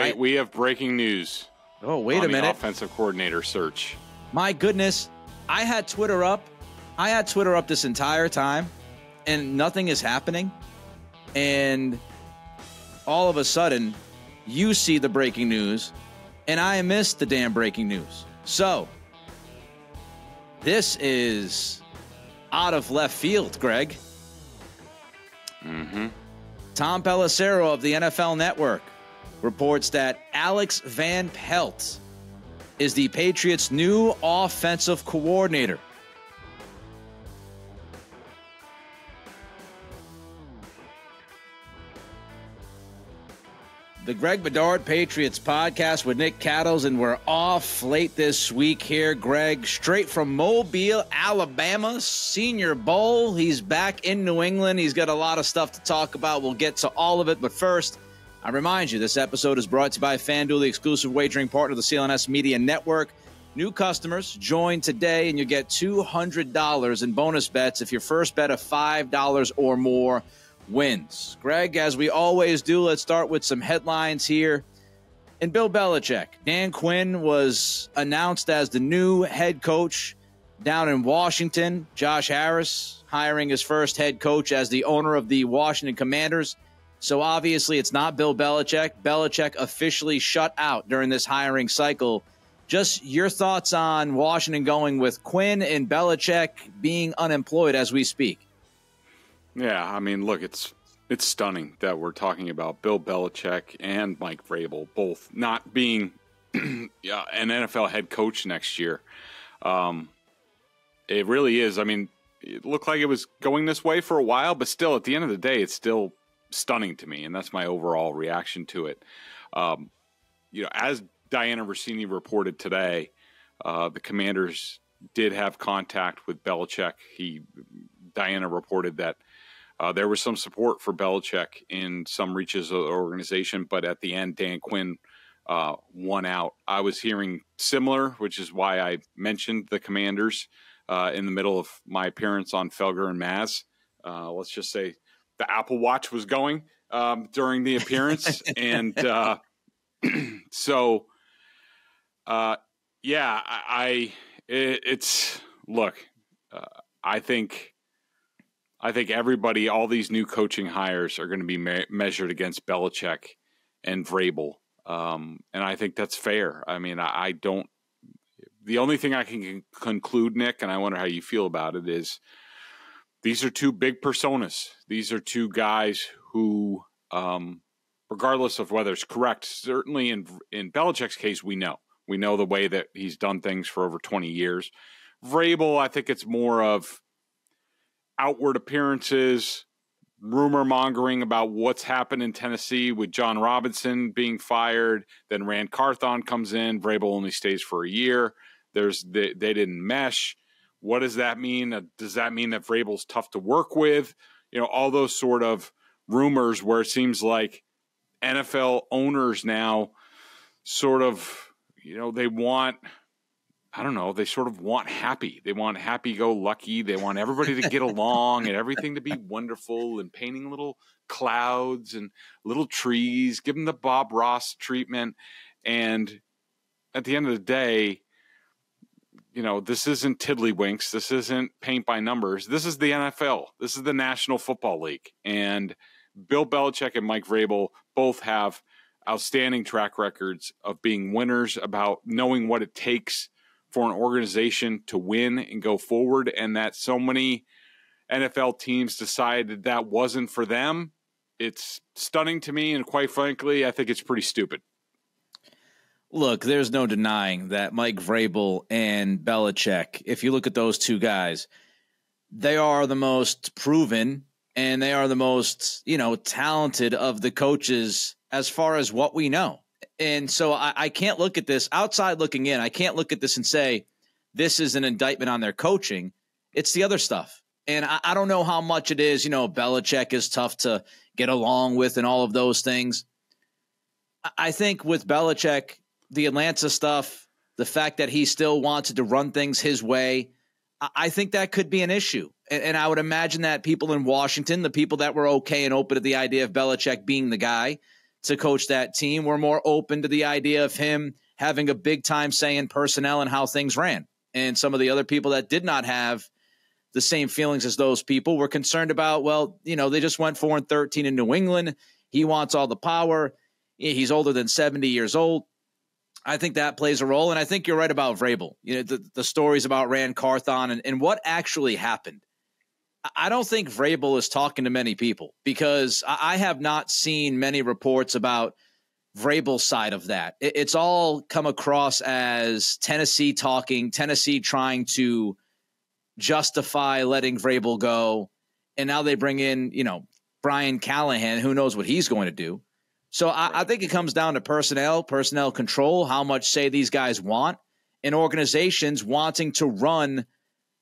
Wait, we have breaking news. Oh, wait a minute. Offensive coordinator search. My goodness. I had Twitter up this entire time, and nothing is happening. And all of a sudden, you see the breaking news, and I missed the damn breaking news. So, this is out of left field, Greg. Mm-hmm. Tom Pelissero of the NFL Network reports that Alex Van Pelt is the Patriots' new offensive coordinator. The Greg Bedard Patriots Podcast with Nick Cattles, and we're off late this week here, Greg. Straight from Mobile, Alabama, Senior Bowl. He's back in New England. He's got a lot of stuff to talk about. We'll get to all of it, but first, I remind you, this episode is brought to you by FanDuel, the exclusive wagering partner of the CLNS Media Network. New customers join today, and you get $200 in bonus bets if your first bet of $5 or more wins. Greg, as we always do, let's start with some headlines here. And Bill Belichick, Dan Quinn was announced as the new head coach down in Washington. Josh Harris hiring his first head coach as the owner of the Washington Commanders. So obviously it's not Bill Belichick. Belichick officially shut out during this hiring cycle. Just your thoughts on Washington going with Quinn and Belichick being unemployed as we speak. Yeah, I mean, look, it's stunning that we're talking about Bill Belichick and Mike Vrabel both not being an NFL head coach next year. It really is. I mean, it looked like it was going this way for a while, but still, at the end of the day, it's still stunning to me, and that's my overall reaction to it. As Diana Rossini reported today, the Commanders did have contact with Belichick. Diana reported that there was some support for Belichick in some reaches of the organization, but at the end, Dan Quinn won out. I was hearing similar, which is why I mentioned the Commanders in the middle of my appearance on Felger and Maz. Let's just say the Apple Watch was going during the appearance. And I think everybody, all these new coaching hires are going to be measured against Belichick and Vrabel. And I think that's fair. I mean, the only thing I can conclude, Nick, and I wonder how you feel about it, is these are two big personas. These are two guys who, regardless of whether it's correct, certainly in Belichick's case, we know the way that he's done things for over 20 years. Vrabel, I think it's more of outward appearances, rumor mongering about what's happened in Tennessee with John Robinson being fired. Then Rand Carthon comes in. Vrabel only stays for a year. They didn't mesh. What does that mean? Does that mean that Vrabel's tough to work with? All those sort of rumors where it seems like NFL owners now sort of, they want, I don't know, they sort of want happy. They want happy-go-lucky. They want everybody to get along and everything to be wonderful, and painting little clouds and little trees, give them the Bob Ross treatment. And at the end of the day, this isn't tiddlywinks. This isn't paint by numbers. This is the NFL. This is the National Football League. And Bill Belichick and Mike Vrabel both have outstanding track records of being winners, about knowing what it takes for an organization to win and go forward, and that so many NFL teams decided that wasn't for them. It's stunning to me, and quite frankly, I think it's pretty stupid. Look, there's no denying that Mike Vrabel and Belichick, if you look at those two guys, they are the most proven and they are the most, talented of the coaches as far as what we know. And so I can't look at this outside looking in. I can't look at this and say this is an indictment on their coaching. It's the other stuff. And I don't know how much it is. Belichick is tough to get along with and all of those things. I think with Belichick, the Atlanta stuff, the fact that he still wanted to run things his way, I think that could be an issue. And I would imagine that people in Washington, the people that were okay and open to the idea of Belichick being the guy, to coach that team were more open to the idea of him having a big time say in personnel and how things ran. And some of the other people that did not have the same feelings as those people were concerned about, well, they just went 4-13 in New England. He wants all the power. He's older than 70 years old. I think that plays a role. And I think you're right about Vrabel. The stories about Rand Carthon and what actually happened. I don't think Vrabel is talking to many people because I have not seen many reports about Vrabel's side of that. It's all come across as Tennessee talking, Tennessee trying to justify letting Vrabel go. And now they bring in, Brian Callahan, who knows what he's going to do. So I think it comes down to personnel control, how much say these guys want, and organizations wanting to run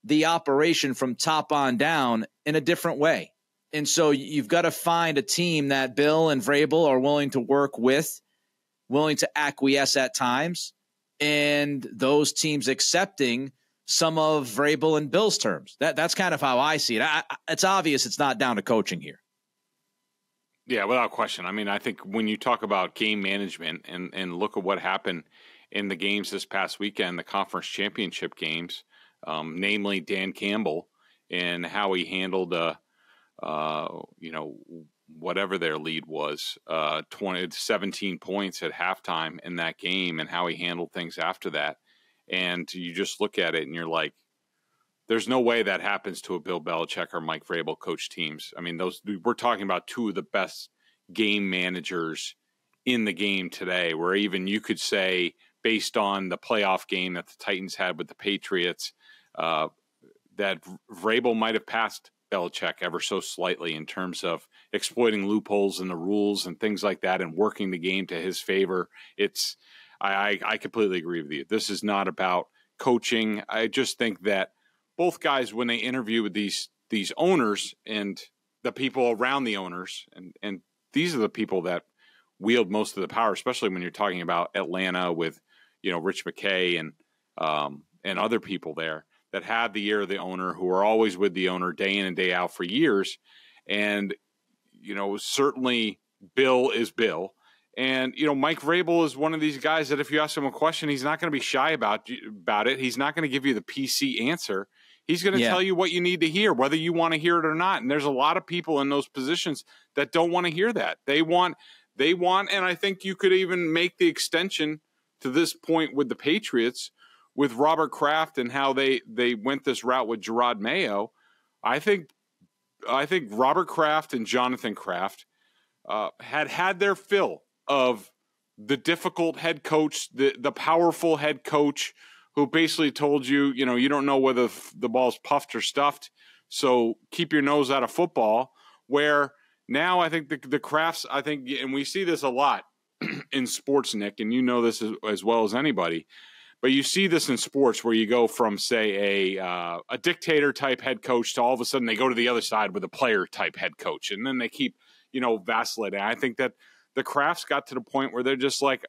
the operation from top on down in a different way. And so you've got to find a team that Bill and Vrabel are willing to work with, willing to acquiesce at times, and those teams accepting some of Vrabel and Bill's terms. That's kind of how I see it. It's obvious it's not down to coaching here. Yeah, without question. I mean, I think when you talk about game management and look at what happened in the games this past weekend, the conference championship games, namely Dan Campbell and how he handled, whatever their lead was, 17 points at halftime in that game, and how he handled things after that. And you just look at it and you're like, there's no way that happens to a Bill Belichick or Mike Vrabel coach teams. I mean, we're talking about two of the best game managers in the game today, where even you could say, based on the playoff game that the Titans had with the Patriots, that Vrabel might have passed Belichick ever so slightly in terms of exploiting loopholes in the rules and things like that and working the game to his favor. I completely agree with you. This is not about coaching. I just think that both guys, when they interview with these owners and the people around the owners, and these are the people that wield most of the power, especially when you're talking about Atlanta with, Rich McKay and other people there that had the ear of the owner, who are always with the owner day in and day out for years. And, certainly Bill is Bill. And, Mike Vrabel is one of these guys that if you ask him a question, he's not going to be shy about it. He's not going to give you the PC answer. He's going to tell you what you need to hear, whether you want to hear it or not. And there's a lot of people in those positions that don't want to hear that. They want, and I think you could even make the extension to this point with the Patriots, with Robert Kraft and how they went this route with Gerard Mayo. I think Robert Kraft and Jonathan Kraft had their fill of the difficult head coach, the powerful head coach who basically told you, you don't know whether the ball's puffed or stuffed, so keep your nose out of football. Where now I think the Krafts, and we see this a lot in sports, Nick, and you know this as well as anybody, but you see this in sports where you go from, say, a dictator-type head coach to all of a sudden they go to the other side with a player-type head coach, and then they keep, vacillating. I think that the Krafts got to the point where they're just like,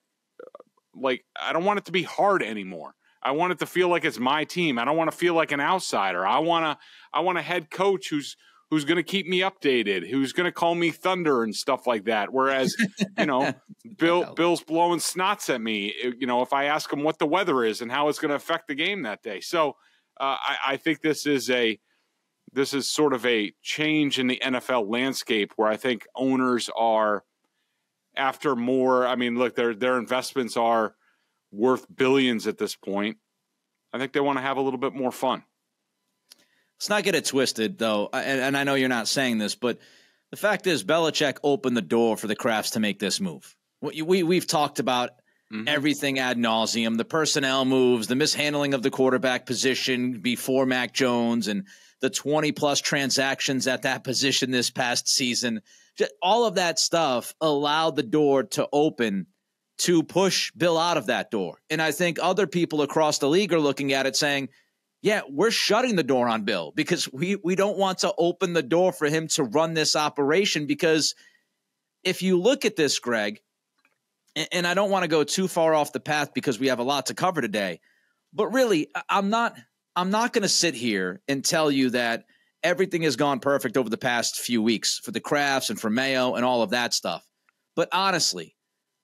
I don't want it to be hard anymore. I want it to feel like it's my team. I don't want to feel like an outsider. I want a head coach who's going to keep me updated, who's going to call me thunder and stuff like that. Whereas, Bill's blowing snots at me, if I ask him what the weather is and how it's going to affect the game that day. So I think this is sort of a change in the NFL landscape where I think owners are after more. I mean, look, their investments are worth billions at this point. I think they want to have a little bit more fun. Let's not get it twisted, though, and I know you're not saying this, but the fact is Belichick opened the door for the Krafts to make this move. We've talked about everything ad nauseum, the personnel moves, the mishandling of the quarterback position before Mac Jones, and the 20-plus transactions at that position this past season. All of that stuff allowed the door to open to push Bill out of that door. And I think other people across the league are looking at it saying, yeah, we're shutting the door on Bill because we don't want to open the door for him to run this operation. Because if you look at this, Greg, and I don't want to go too far off the path because we have a lot to cover today, but really, I'm not going to sit here and tell you that everything has gone perfect over the past few weeks for the Krafts and for Mayo and all of that stuff. But honestly,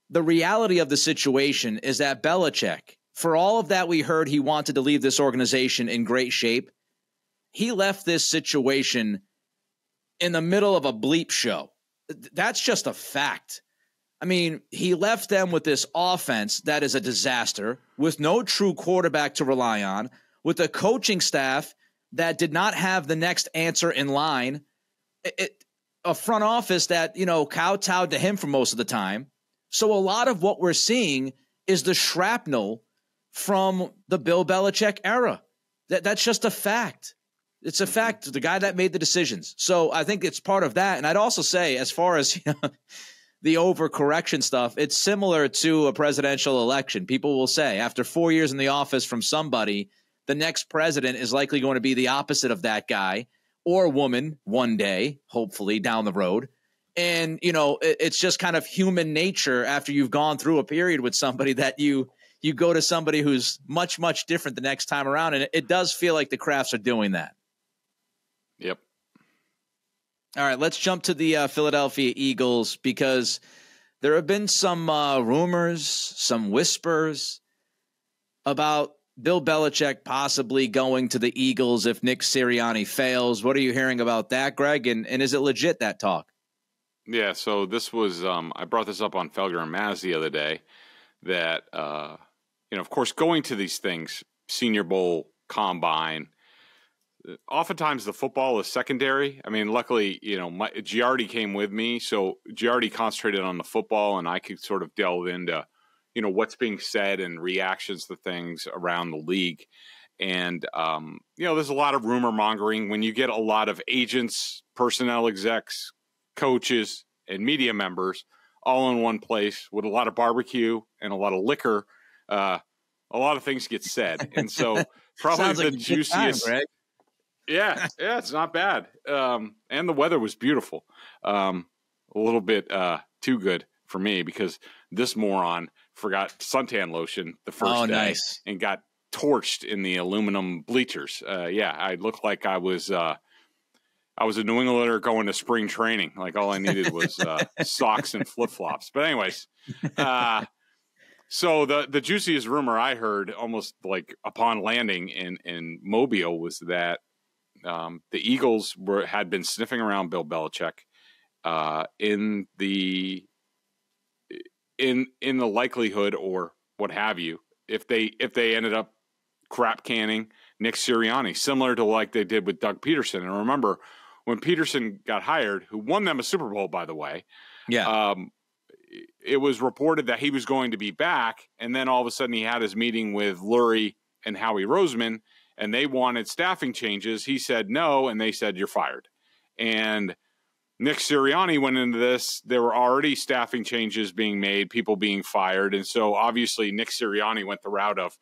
the reality of the situation is that Belichick, for all of that we heard he wanted to leave this organization in great shape, he left this situation in the middle of a bleep show. That's just a fact. I mean, he left them with this offense that is a disaster, with no true quarterback to rely on, with a coaching staff that did not have the next answer in line, a front office that, kowtowed to him for most of the time. So a lot of what we're seeing is the shrapnel from the Bill Belichick era. That's just a fact. It's a fact. The guy that made the decisions. So I think it's part of that. And I'd also say, as far as the overcorrection stuff, it's similar to a presidential election. People will say after 4 years in the office from somebody, the next president is likely going to be the opposite of that guy or woman one day, hopefully down the road. And, it's just kind of human nature after you've gone through a period with somebody that you go to somebody who's much, much different the next time around. And it does feel like the Crafts are doing that. Yep. All right, let's jump to the Philadelphia Eagles, because there have been some rumors, some whispers about Bill Belichick possibly going to the Eagles if Nick Sirianni fails. What are you hearing about that, Greg? And is it legit, that talk? Yeah, so this was I brought this up on Felger and Maz the other day that, of course, going to these things, Senior Bowl, Combine, oftentimes the football is secondary. I mean, luckily, Giardi came with me, so Giardi concentrated on the football, and I could sort of delve into, what's being said and reactions to things around the league. And, there's a lot of rumor mongering when you get a lot of agents, personnel execs, coaches, and media members all in one place with a lot of barbecue and a lot of liquor. A lot of things get said. And so probably the juiciest. Time, Yeah, it's not bad. And the weather was beautiful. A little bit too good for me because this moron forgot suntan lotion the first day and got torched in the aluminum bleachers. I looked like I was a New Englander going to spring training. Like all I needed was socks and flip-flops. But anyways, so the juiciest rumor I heard almost like upon landing in Mobile was that the Eagles had been sniffing around Bill Belichick in the likelihood or what have you if they ended up crap canning Nick Sirianni, similar to like they did with Doug Peterson. And remember when Peterson got hired, who won them a Super Bowl, by the way, it was reported that he was going to be back, and then all of a sudden he had his meeting with Lurie and Howie Roseman, and they wanted staffing changes. He said no, and they said, you're fired. And Nick Sirianni went into this. There were already staffing changes being made, people being fired. And so obviously Nick Sirianni went the route of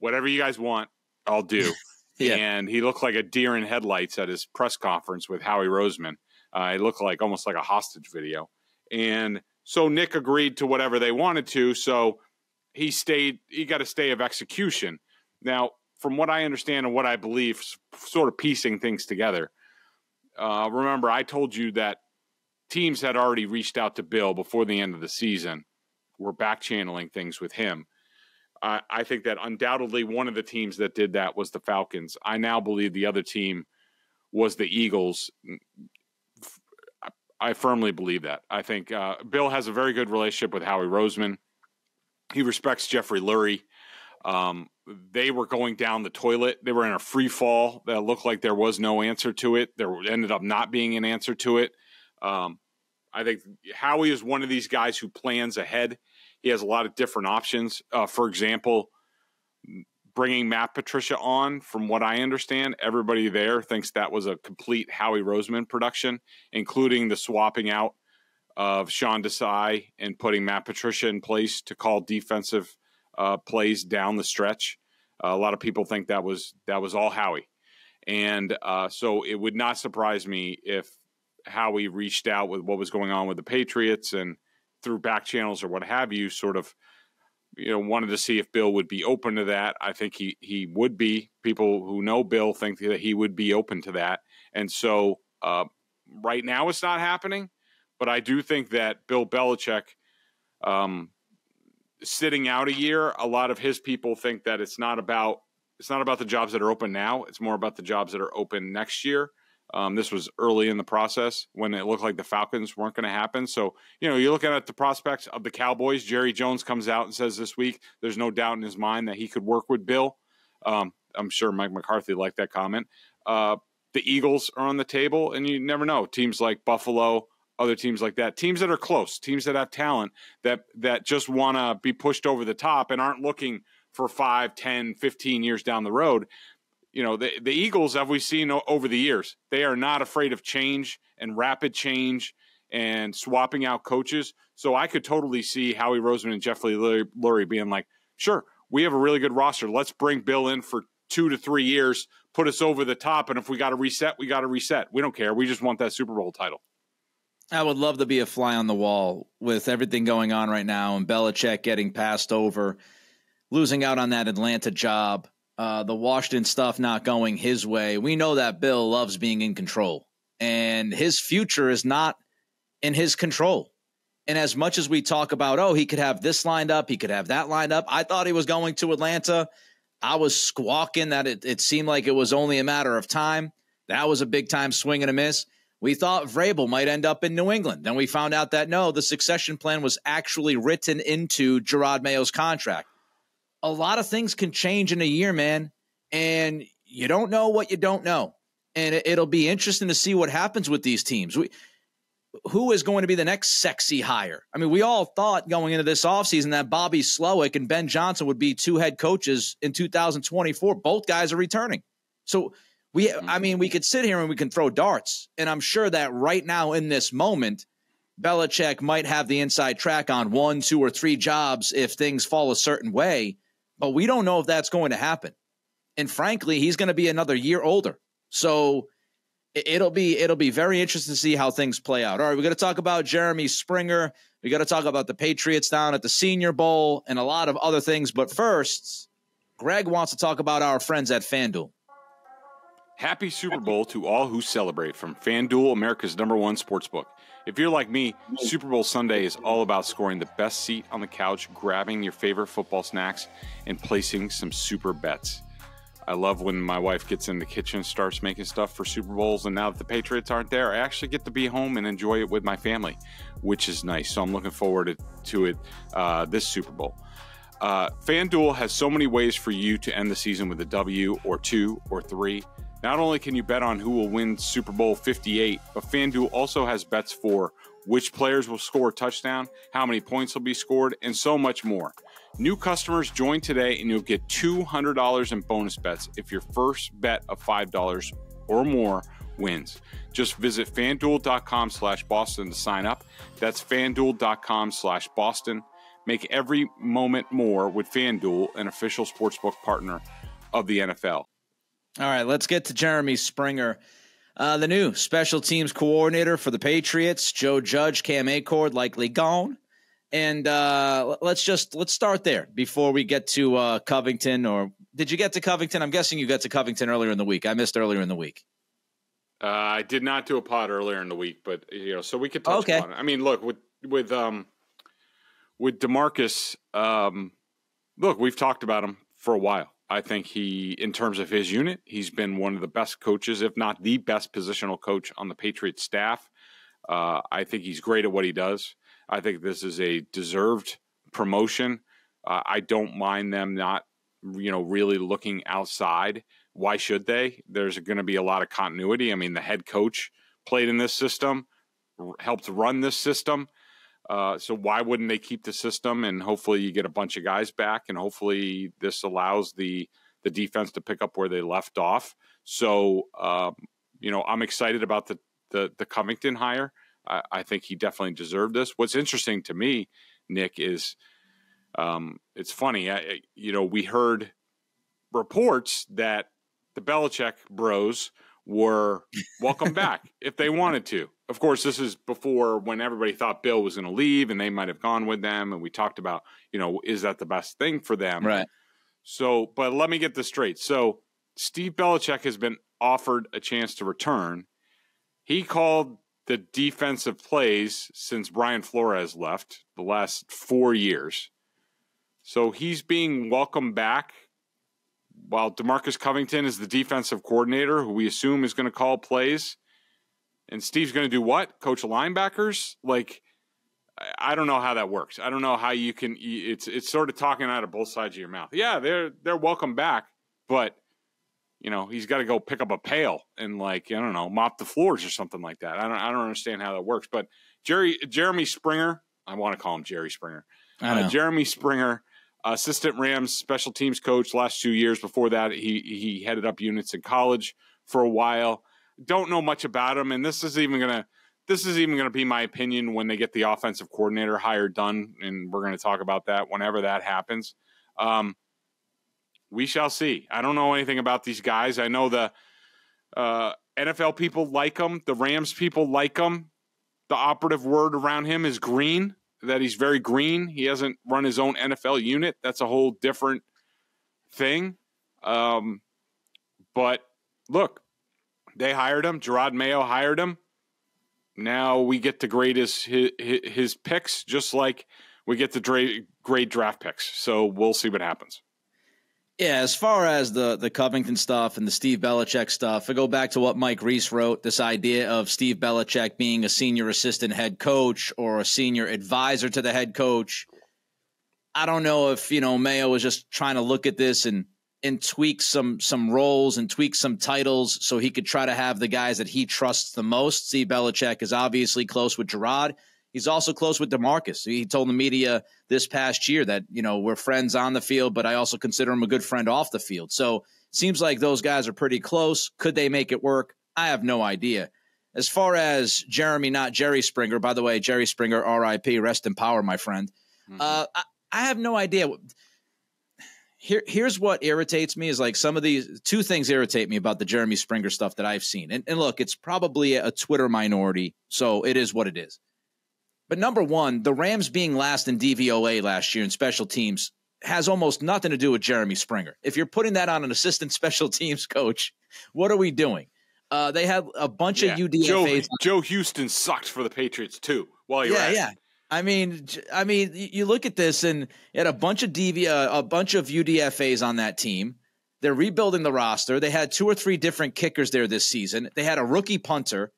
whatever you guys want, I'll do. And he looked like a deer in headlights at his press conference with Howie Roseman. It looked like almost like a hostage video. And so Nick agreed to whatever they wanted to. So he got a stay of execution. Now, from what I understand and what I believe, sort of piecing things together, remember I told you that teams had already reached out to Bill before the end of the season. We're back channeling things with him. I think that undoubtedly one of the teams that did that was the Falcons. I now believe the other team was the Eagles. I firmly believe that. I think Bill has a very good relationship with Howie Roseman. He respects Jeffrey Lurie. They were going down the toilet. They were in a free fall that looked like there was no answer to it. There ended up not being an answer to it. I think Howie is one of these guys who plans ahead. He has a lot of different options. For example, bringing Matt Patricia on, from what I understand, everybody there thinks that was a complete Howie Roseman production, including the swapping out of Sean Desai and putting Matt Patricia in place to call defensive plays down the stretch. A lot of people think that was all Howie. And so it would not surprise me if Howie reached out with what was going on with the Patriots and through back channels or what have you, sort of, wanted to see if Bill would be open to that. I think he would be. People who know Bill think that he would be open to that. And so right now it's not happening, But I do think that Bill Belichick, sitting out a year, a lot of his people think that it's not about the jobs that are open now. It's more about the jobs that are open next year. This was early in the process when it looked like the Falcons weren't going to happen. So, you're looking at the prospects of the Cowboys. Jerry Jones comes out and says this week there's no doubt in his mind that he could work with Bill. I'm sure Mike McCarthy liked that comment. The Eagles are on the table, and you never know. Teams like Buffalo, other teams like that, teams that are close, teams that have talent that just want to be pushed over the top and aren't looking for 5, 10, 15 years down the road. The Eagles, have we seen over the years, they are not afraid of change and rapid change and swapping out coaches. So I could totally see Howie Roseman and Jeffrey Lurie being like, sure, we have a really good roster. Let's bring Bill in for 2 to 3 years, put us over the top. And if we got to reset, we got to reset. We don't care. We just want that Super Bowl title. I would love to be a fly on the wall with everything going on right now and Belichick getting passed over, losing out on that Atlanta job. The Washington stuff not going his way. We know that Bill loves being in control, and his future is not in his control. And as much as we talk about, he could have this lined up, he could have that lined up. I thought he was going to Atlanta. I was squawking that it seemed like it was only a matter of time. That was a big time swing and a miss. We thought Vrabel might end up in New England. Then we found out that no, the succession plan was actually written into Gerard Mayo's contract. A lot of things can change in a year, man, and you don't know what you don't know. And it'll be interesting to see what happens with these teams. Who is going to be the next sexy hire? I mean, we all thought going into this offseason that Bobby Slowick and Ben Johnson would be 2 head coaches in 2024. Both guys are returning. So we could sit here and we can throw darts, and I'm sure that right now in this moment, Belichick might have the inside track on 1, 2, or 3 jobs if things fall a certain way. But we don't know if that's going to happen. And frankly, he's going to be another year older. So it'll be very interesting to see how things play out. All right, we're going to talk about Jeremy Springer. We got to talk about the Patriots down at the Senior Bowl and a lot of other things. But first, Greg wants to talk about our friends at FanDuel. Happy Super Bowl to all who celebrate from FanDuel, America's #1 sportsbook. If you're like me, Super Bowl Sunday is all about scoring the best seat on the couch, grabbing your favorite football snacks, and placing some super bets. I love when my wife gets in the kitchen and starts making stuff for Super Bowls, and now that the Patriots aren't there, I actually get to be home and enjoy it with my family, which is nice. So I'm looking forward to it this Super Bowl. FanDuel has so many ways for you to end the season with a W or 2 or 3. Not only can you bet on who will win Super Bowl 58, but FanDuel also has bets for which players will score a touchdown, how many points will be scored, and so much more. New customers join today and you'll get $200 in bonus bets if your first bet of $5 or more wins. Just visit FanDuel.com/Boston to sign up. That's FanDuel.com/Boston. Make every moment more with FanDuel, an official sportsbook partner of the NFL. All right, let's get to Jeremy Springer, the new special teams coordinator for the Patriots. Joe Judge, Cam Acord likely gone. And let's start there before we get to Covington. Or did you get to Covington? I'm guessing you got to Covington earlier in the week. I missed earlier in the week. I did not do a pod earlier in the week, but so we could touch on it. I mean, look, with Demarcus, look, we've talked about him for a while. I think he, in terms of his unit, he's been one of the best coaches, if not the best positional coach on the Patriots staff. I think he's great at what he does. I think this is a deserved promotion. I don't mind them not, really looking outside. Why should they? There's going to be a lot of continuity. I mean, the head coach played in this system, helped run this system. So why wouldn't they keep the system? And hopefully you get a bunch of guys back, and hopefully this allows the defense to pick up where they left off. So, I'm excited about the Covington hire. I think he definitely deserved this. What's interesting to me, Nick, is it's funny. We heard reports that the Belichick bros were welcome back if they wanted to. Of course, this is before when everybody thought Bill was going to leave and they might have gone with them. And we talked about, is that the best thing for them? Right. So, but let me get this straight. So Steve Belichick has been offered a chance to return. He called the defensive plays since Brian Flores left the last 4 years. So he's being welcomed back while Demarcus Covington is the defensive coordinator, who we assume is going to call plays. And Steve's going to do what? Coach linebackers? Like, I don't know how that works. I don't know how you can. It's sort of talking out of both sides of your mouth. Yeah, they're welcome back, but he's got to go pick up a pail and mop the floors or something like that. I don't understand how that works. But Jeremy Springer, I want to call him Jerry Springer. Jeremy Springer, assistant Rams special teams coach last 2 years. Before that, he headed up units in college for a while. Don't know much about him, and this is even gonna be my opinion when they get the offensive coordinator hire done, and we're gonna talk about that whenever that happens. We shall see. I don't know anything about these guys. I know the NFL people like him. The Rams people like him. The operative word around him is green, that he's very green. He hasn't run his own NFL unit. That's a whole different thing. But look, they hired him. Gerard Mayo hired him. Now we get to grade his picks just like we get to grade draft picks. So we'll see what happens. Yeah, as far as the Covington stuff and the Steve Belichick stuff, I go back to what Mike Reese wrote, this idea of Steve Belichick being a senior assistant head coach or a senior advisor to the head coach. I don't know if, Mayo was just trying to look at this and tweak some roles and tweak some titles so he could try to have the guys that he trusts the most. Steve Belichick is obviously close with Gerard. He's also close with Demarcus. He told the media this past year that, we're friends on the field, but I also consider him a good friend off the field. So it seems like those guys are pretty close. Could they make it work? I have no idea. As far as Jeremy, not Jerry Springer, by the way, Jerry Springer, RIP, rest in power, my friend. Mm-hmm. I have no idea. Here's what irritates me is like some of these two things irritate me about the Jeremy Springer stuff that I've seen. And look, it's probably a Twitter minority, so it is what it is. But number one, the Rams being last in DVOA last year in special teams has almost nothing to do with Jeremy Springer. If you're putting that on an assistant special teams coach, what are we doing? They had a bunch of UDFAs. Joe Houston sucked for the Patriots too. While you're at it. I mean, you look at this and you had a bunch of UDFAs on that team. They're rebuilding the roster. They had 2 or 3 different kickers there this season. They had a rookie punter.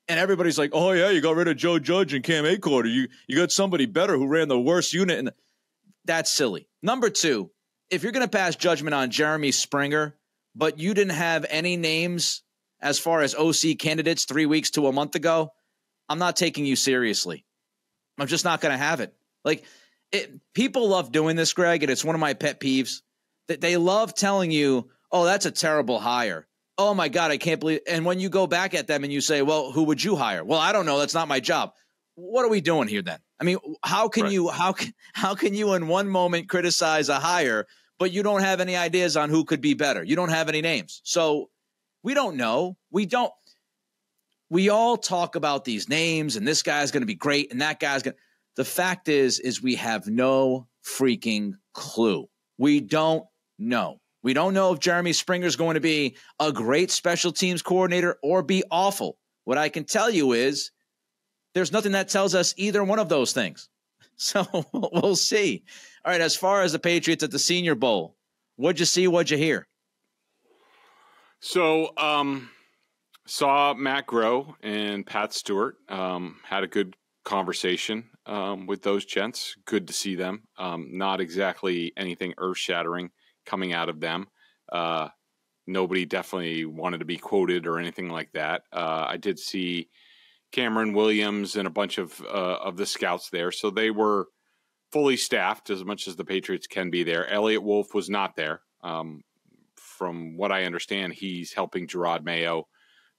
And everybody's like, oh, yeah, you got rid of Joe Judge and Cam Acorder. You got somebody better who ran the worst unit. And that's silly. Number two, if you're going to pass judgment on Jeremy Springer, but you didn't have any names as far as OC candidates 3 weeks to a month ago, I'm not taking you seriously. I'm just not going to have it. People love doing this, Greg, and it's one of my pet peeves. That they love telling you, oh, that's a terrible hire. Oh, my God, I can't believe – and when you go back at them and you say, well, who would you hire? Well, I don't know. That's not my job. What are we doing here then? I mean, how can you in one moment criticize a hire, but you don't have any ideas on who could be better? You don't have any names. So we don't know. We all talk about these names and this guy's going to be great and that guy's going to – the fact is we have no freaking clue. We don't know. We don't know if Jeremy Springer is going to be a great special teams coordinator or be awful. What I can tell you is there's nothing that tells us either one of those things. So we'll see. All right, as far as the Patriots at the Senior Bowl, what'd you see, what'd you hear? So saw Matt Groh and Pat Stewart, had a good conversation with those gents. Good to see them. Not exactly anything earth-shattering coming out of them. Nobody definitely wanted to be quoted or anything like that. I did see Cameron Williams and a bunch of the scouts there, so they were fully staffed as much as the Patriots can be there. Elliott Wolf was not there. From what I understand, he's helping Gerard Mayo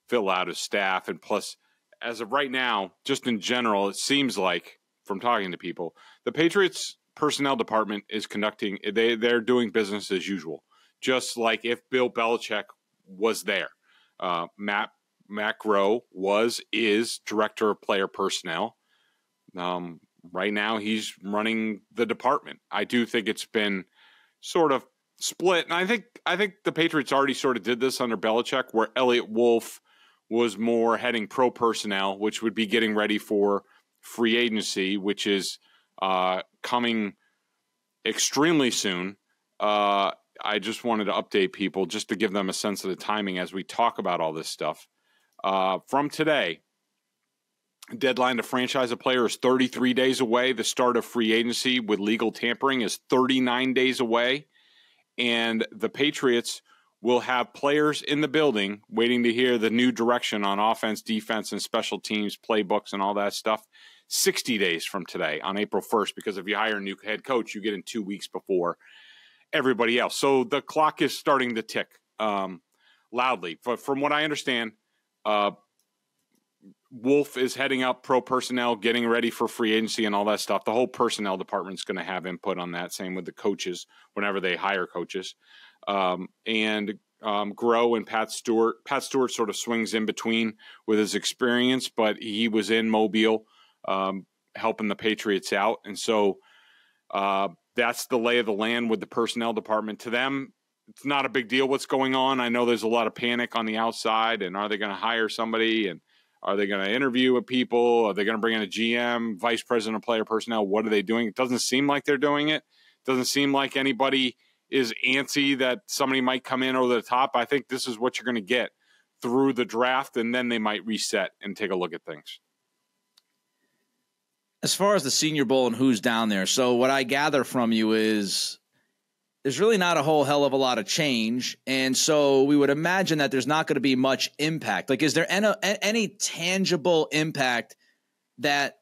fill out his staff. And plus, as of right now, just in general, it seems like, from talking to people, the Patriots personnel department is they're doing business as usual, just like if Bill Belichick was there. Matt Groh is director of player personnel. Right now he's running the department. I do think it's been sort of split, and I think the Patriots already sort of did this under Belichick, where Elliott Wolf was more heading pro personnel, which would be getting ready for free agency, which is coming extremely soon. I just wanted to update people just to give them a sense of the timing as we talk about all this stuff. From today, deadline to franchise a player is 33 days away. The start of free agency with legal tampering is 39 days away. And the Patriots will have players in the building waiting to hear the new direction on offense, defense, and special teams, playbooks, and all that stuff 60 days from today on April 1st, because if you hire a new head coach, you get in 2 weeks before everybody else. So the clock is starting to tick loudly. But from what I understand, Wolf is heading up pro personnel, getting ready for free agency and all that stuff. The whole personnel department is going to have input on that. Same with the coaches whenever they hire coaches. Grow and Pat Stewart. Pat Stewart sort of swings in between with his experience, but he was in Mobile helping the Patriots out. And so that's the lay of the land with the personnel department. To them, it's not a big deal what's going on. I know there's a lot of panic on the outside, and are they going to hire somebody, and are they going to interview with people? Are they going to bring in a GM, vice president of player personnel? What are they doing? It doesn't seem like they're doing it. It doesn't seem like anybody is antsy that somebody might come in over the top. I think this is what you're going to get through the draft, and then they might reset and take a look at things. As far as the Senior Bowl and who's down there, so what I gather from you is there's really not a whole hell of a lot of change, and so we would imagine that there's not going to be much impact. Like, is there any tangible impact that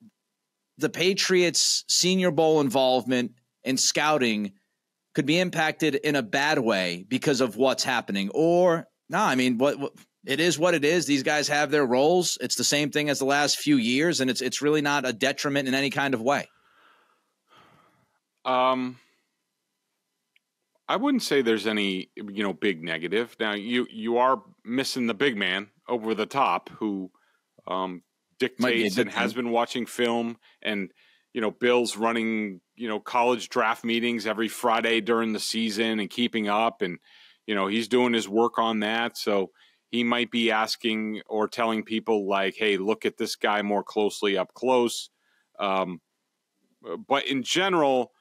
the Patriots' Senior Bowl involvement and scouting could be impacted in a bad way because of what's happening? Or, no, I mean, what it is what it is. These guys have their roles. It's the same thing as the last few years, and it's really not a detriment in any kind of way. I wouldn't say there's any, big negative. Now, you are missing the big man over the top who dictates and has been watching film, and, Bill's running, college draft meetings every Friday during the season and keeping up, and, he's doing his work on that. So he might be asking or telling people like, hey, look at this guy more closely up close. But in general,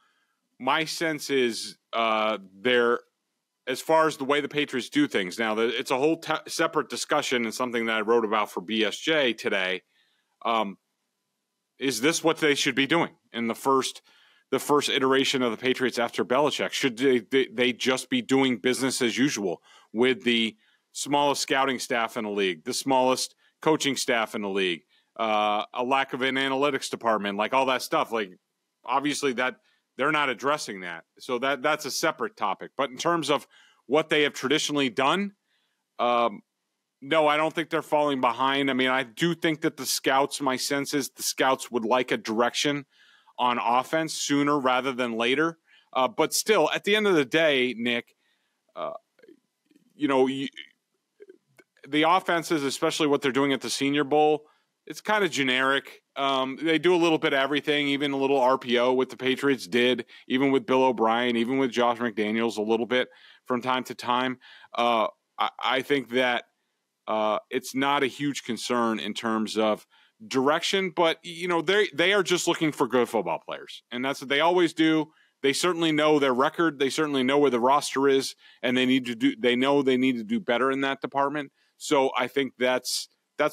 my sense is they're, as far as the way the Patriots do things. Now, it's a whole separate discussion and something that I wrote about for BSJ today. Is this what they should be doing in the first iteration of the Patriots after Belichick? Should they just be doing business as usual with the smallest scouting staff in the league, the smallest coaching staff in the league, a lack of an analytics department, like all that stuff? Like, obviously that they're not addressing that. So that's a separate topic. But in terms of what they have traditionally done, no, I don't think they're falling behind. I mean, I do think that the scouts, my sense is the scouts would like a direction on offense sooner rather than later. But still, at the end of the day, Nick, the offenses, especially what they're doing at the Senior Bowl, it's kind of generic. They do a little bit of everything, even a little RPO, what the Patriots did, even with Bill O'Brien, even with Josh McDaniels a little bit from time to time. I think that it's not a huge concern in terms of direction, but they are just looking for good football players, and that's what they always do. They certainly know their record. They certainly know where the roster is, and they know they need to do better in that department. So I think that's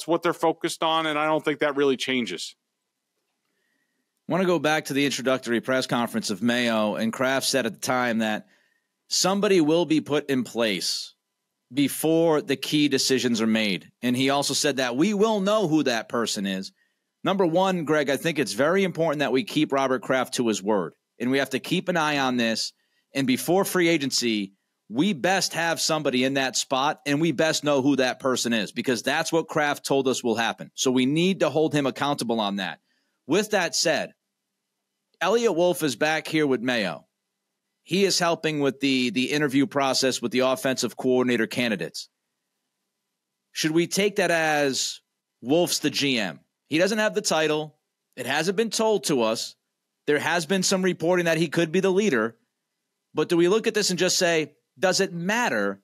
what they're focused on, and I don't think that really changes. I want to go back to the introductory press conference of Mayo, and Kraft said at the time that somebody will be put in place before the key decisions are made. And he also said that we will know who that person is. Number one, Greg, I think it's very important that we keep Robert Kraft to his word, and we have to keep an eye on this. And before free agency, we best have somebody in that spot, and we best know who that person is, because that's what Kraft told us will happen. So we need to hold him accountable on that. With that said, Elliot Wolf is back here with Mayo. He is helping with the interview process with the offensive coordinator candidates. Should we take that as Wolf's the GM? He doesn't have the title. It hasn't been told to us. There has been some reporting that he could be the leader. But do we look at this and just say, does it matter?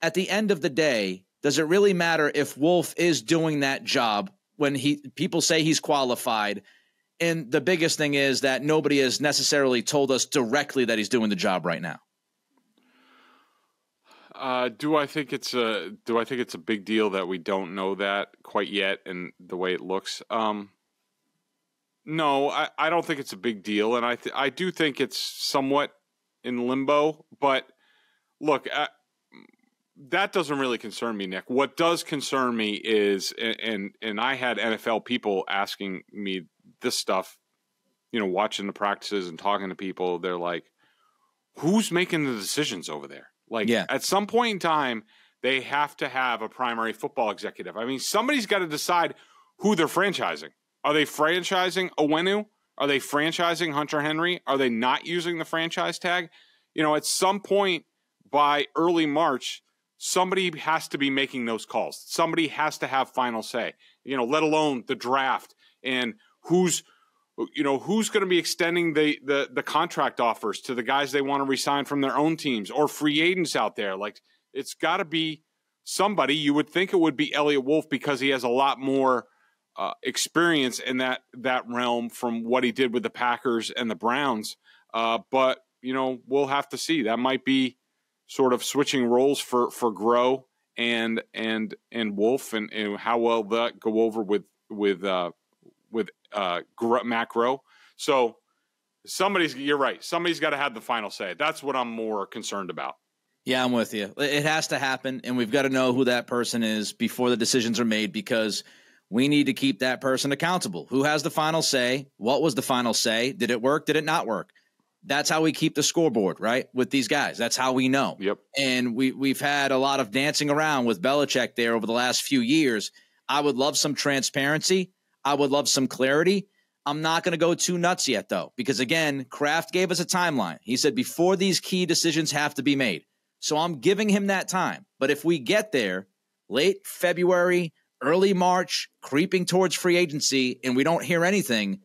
At the end of the day, does it really matter if Wolf is doing that job when people say he's qualified? And the biggest thing is that nobody has necessarily told us directly that he's doing the job right now. Do I think it's a big deal that we don't know that quite yet and the way it looks? No, I don't think it's a big deal, and I do think it's somewhat in limbo. But look, that doesn't really concern me, Nick. What does concern me is, and I had NFL people asking me this stuff, watching the practices and talking to people. They're like, "Who's making the decisions over there?" Like, At some point in time, they have to have a primary football executive. I mean, somebody's got to decide who they're franchising. Are they franchising Owenu? Are they franchising Hunter Henry? Are they not using the franchise tag? At some point by early March, somebody has to be making those calls. Somebody has to have final say, let alone the draft and who's going to be extending the contract offers to the guys they want to resign from their own teams or free agents out there. Like, it's got to be somebody. You would think it would be Elliott Wolf because he has a lot more experience in that realm from what he did with the Packers and the Browns. But we'll have to see. That might be sort of switching roles for Groh and Wolf and how well that go over with Matt Groh. So you're right. Somebody's got to have the final say. That's what I'm more concerned about. Yeah, I'm with you. It has to happen, and we've got to know who that person is before the decisions are made, because we need to keep that person accountable. Who has the final say? What was the final say? Did it work? Did it not work? That's how we keep the scoreboard, right, with these guys. That's how we know. Yep. And we've had a lot of dancing around with Belichick there over the last few years. I would love some transparency. I would love some clarity. I'm not going to go too nuts yet, though, because, again, Kraft gave us a timeline. He said before these key decisions have to be made. So I'm giving him that time. But if we get there late February, early March, creeping towards free agency, and we don't hear anything,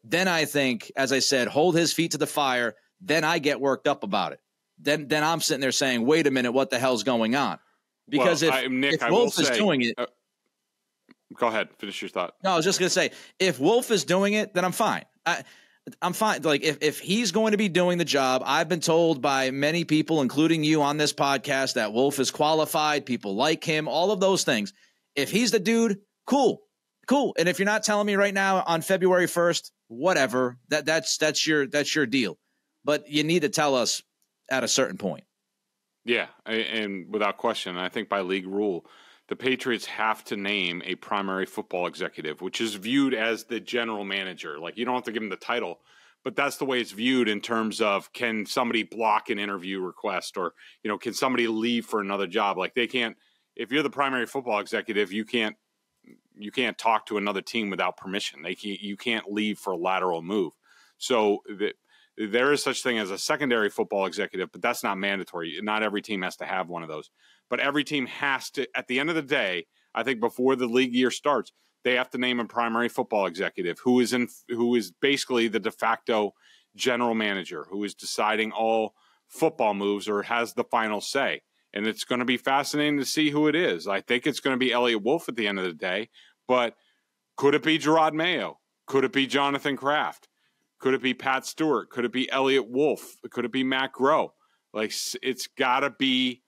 then I think, as I said, hold his feet to the fire. Then I get worked up about it. Then I'm sitting there saying, wait a minute, what the hell's going on? Because if Wolf is doing it. Go ahead. Finish your thought. No, I was just going to say, if Wolf is doing it, then I'm fine. I'm fine. Like, if he's going to be doing the job, I've been told by many people, including you on this podcast, that Wolf is qualified. People like him, all of those things. If he's the dude, cool. And if you're not telling me right now on February 1st, whatever, that's your deal. But you need to tell us at a certain point. Yeah, and without question, I think by league rule, the Patriots have to name a primary football executive, which is viewed as the general manager. Like, you don't have to give him the title, but that's the way it's viewed in terms of, can somebody block an interview request, or, can somebody leave for another job? Like, they can't, if you're the primary football executive, you can't talk to another team without permission. You can't leave for a lateral move. So there is such thing as a secondary football executive, but that's not mandatory. Not every team has to have one of those. But every team has to, at the end of the day, I think before the league year starts, they have to name a primary football executive who is basically the de facto general manager, who is deciding all football moves or has the final say. And it's going to be fascinating to see who it is. I think it's going to be Elliott Wolf at the end of the day, but could it be Gerard Mayo? Could it be Jonathan Kraft? Could it be Pat Stewart? Could it be Elliott Wolf? Could it be Matt Groh? Like, it's got to be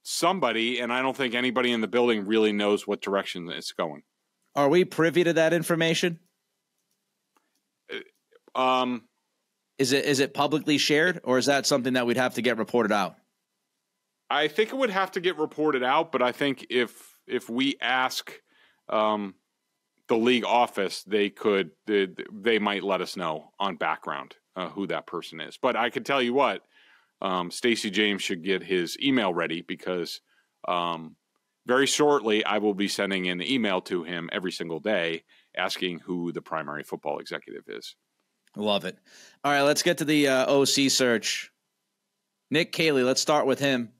somebody, and I don't think anybody in the building really knows what direction it's going. Are we privy to that information? Is it publicly shared, or is that something that we'd have to get reported out? I think it would have to get reported out, but I think if we ask the league office, they might let us know on background who that person is. But I could tell you what, Stacey James should get his email ready, because very shortly I will be sending an email to him every single day asking who the primary football executive is. Love it. All right, let's get to the OC search. Nick Caley, let's start with him.